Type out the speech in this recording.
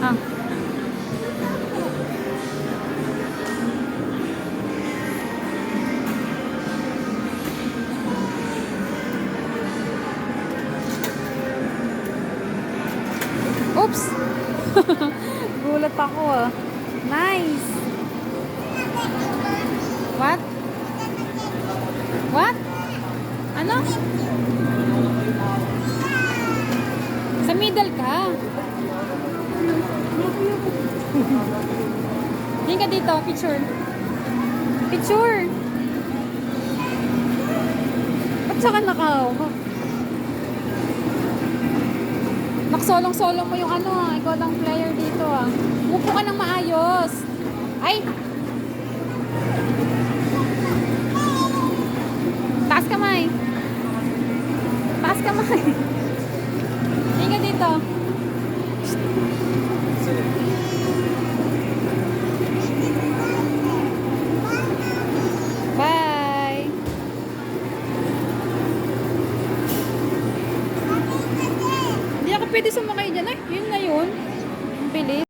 Ha? Oops! Gulat ako ah. Nice! What? What? Ano? Sa middle ka. Tingin ka dito, picture. Picture! Ba't saka nakahawak? Naksolong-solo mo yung ano ah. Ikaw lang player dito ah. Umupo ka ng maayos. Ay! Taas kamay. Taas kamay. Tingin ka dito. Bye! Hindi ako pwede sumakay dyan. Ay, yun na yun. Ang bilis.